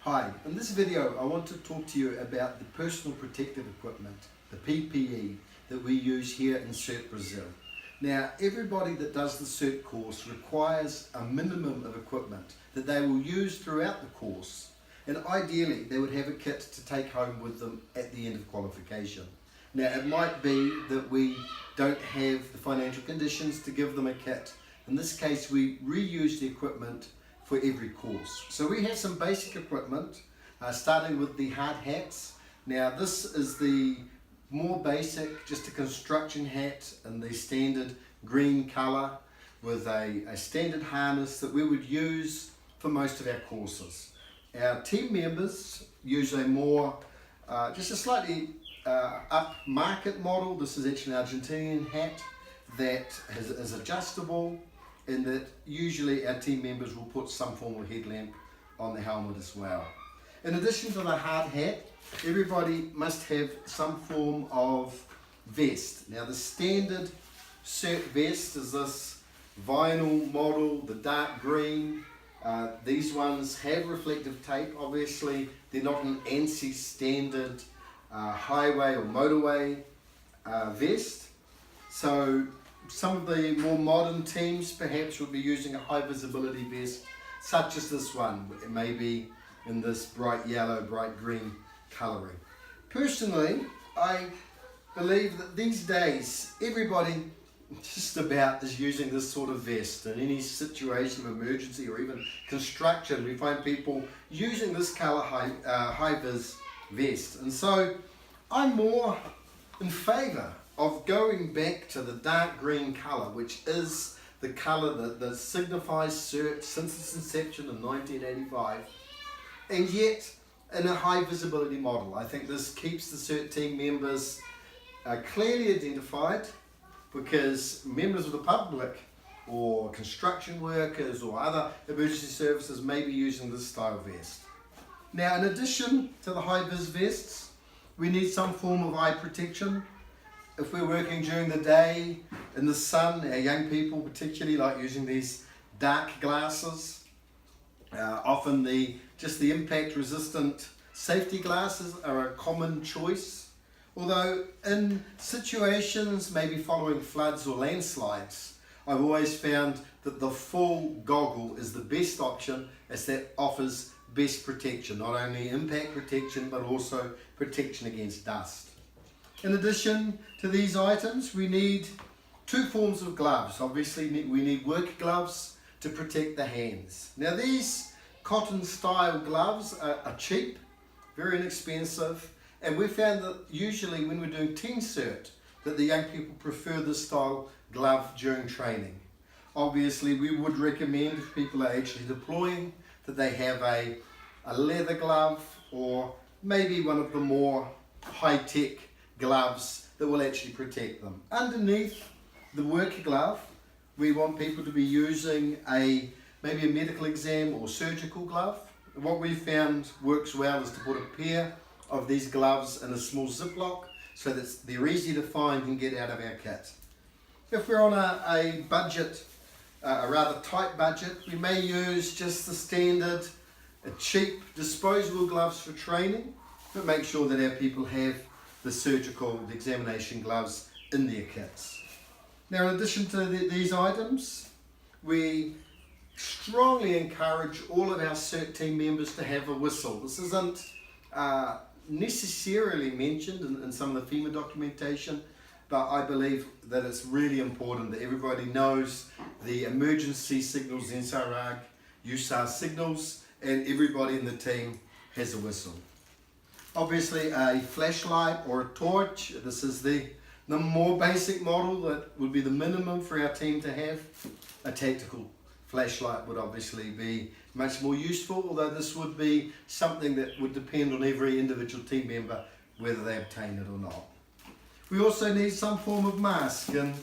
Hi, in this video I want to talk to you about the personal protective equipment, the PPE, that we use here in CERT Brazil. Now, everybody that does the CERT course requires a minimum of equipment that they will use throughout the course, and ideally they would have a kit to take home with them at the end of qualification. Now, it might be that we don't have the financial conditions to give them a kit. In this case, we reuse the equipment for every course. So we have some basic equipment, starting with the hard hats. Now, this is the more basic, just a construction hat in the standard green colour with a standard harness that we would use for most of our courses. Our team members use a more, just a slightly upmarket model. This is actually an Argentinian hat that is adjustable, and that usually our team members will put some form of headlamp on the helmet as well. In addition to the hard hat, everybody must have some form of vest. Now, the standard CERT vest is this vinyl model, the dark green. These ones have reflective tape. Obviously, they're not an ANSI standard highway or motorway vest. So some of the more modern teams perhaps would be using a high visibility vest such as this one. It may be in this bright yellow, bright green colouring. Personally, I believe that these days everybody just about is using this sort of vest. In any situation of emergency or even construction, we find people using this colour high-vis vest. And so I'm more in favour of going back to the dark green colour, which is the colour that signifies CERT since its inception in 1985, and yet in a high visibility model. I think this keeps the CERT team members clearly identified, because members of the public or construction workers or other emergency services may be using this style vest. Now, in addition to the high vis vests, we need some form of eye protection. If we're working during the day in the sun, our young people particularly like using these dark glasses. Often just the impact resistant safety glasses are a common choice. Although in situations maybe following floods or landslides, I've always found that the full goggle is the best option, as that offers best protection, not only impact protection but also protection against dust. In addition to these items, we need two forms of gloves. Obviously, we need work gloves to protect the hands. Now, these cotton style gloves are cheap, very inexpensive, and we found that usually when we're doing team CERT, that the young people prefer this style glove during training. Obviously, we would recommend, if people are actually deploying, that they have a leather glove or maybe one of the more high-tech gloves that will actually protect them. Underneath the work glove, we want people to be using maybe a medical exam or surgical glove. What we found works well is to put a pair of these gloves in a small ziplock so that they're easy to find and get out of our kit. If we're on a budget, a rather tight budget, we may use just the standard cheap disposable gloves for training, but make sure that our people have the examination gloves in their kits. Now, in addition to these items, we strongly encourage all of our CERT team members to have a whistle. This isn't necessarily mentioned in some of the FEMA documentation, but I believe that it's really important that everybody knows the emergency signals, NSARAG, USAR signals, and everybody in the team has a whistle. Obviously, a flashlight or a torch. This is the more basic model that would be the minimum for our team to have. A tactical flashlight would obviously be much more useful, although this would be something that would depend on every individual team member whether they obtain it or not. We also need some form of mask, and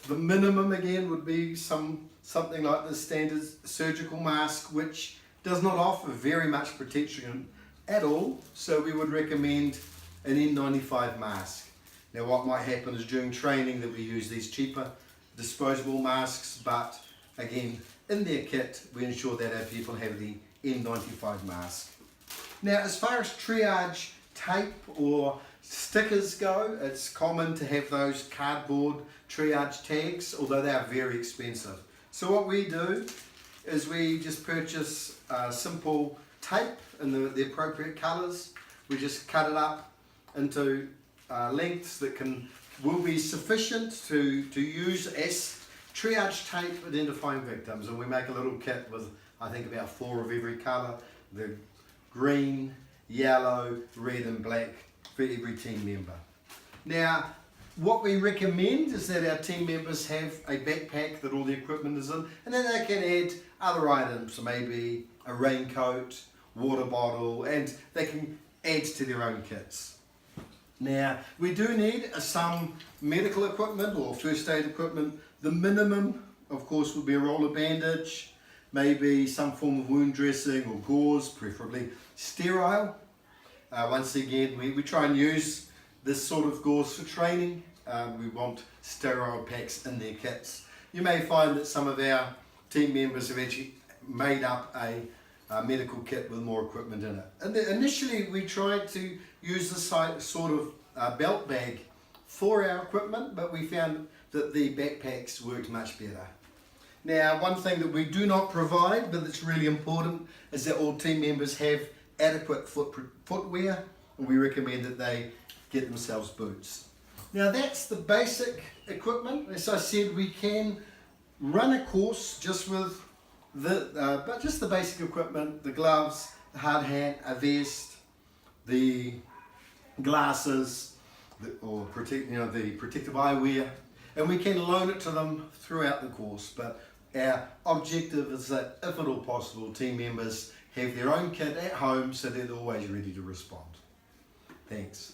the minimum again would be something like the standard surgical mask, which does not offer very much protection at all, so we would recommend an N95 mask. Now, what might happen is during training that we use these cheaper disposable masks, but again, in their kit we ensure that our people have the N95 mask. Now, as far as triage tape or stickers go, it's common to have those cardboard triage tags, although they are very expensive. So what we do is we just purchase simple tape in the appropriate colours. We just cut it up into lengths that will be sufficient to use as triage tape identifying victims, and we make a little kit with I think about 4 of every colour, the green, yellow, red and black for every team member. Now what we recommend is that our team members have a backpack that all the equipment is in, and then they can add other items, so maybe a raincoat, water bottle, and they can add to their own kits. Now we do need some medical equipment or first aid equipment. The minimum of course would be a roller bandage, maybe some form of wound dressing or gauze, preferably sterile. Once again we try and use this sort of gauze for training. We want sterile packs in their kits. You may find that some of our team members have actually made up a medical kit with more equipment in it. And initially we tried to use this sort of belt bag for our equipment, but we found that the backpacks worked much better. Now one thing that we do not provide, but it's really important, is that all team members have adequate footwear, and we recommend that they get themselves boots. Now that's the basic equipment. As I said, we can run a course just with just the basic equipment, the gloves, the hard hat, a vest, the glasses, the protective eyewear, and we can loan it to them throughout the course. But our objective is that if at all possible, team members have their own kit at home so they're always ready to respond. Thanks.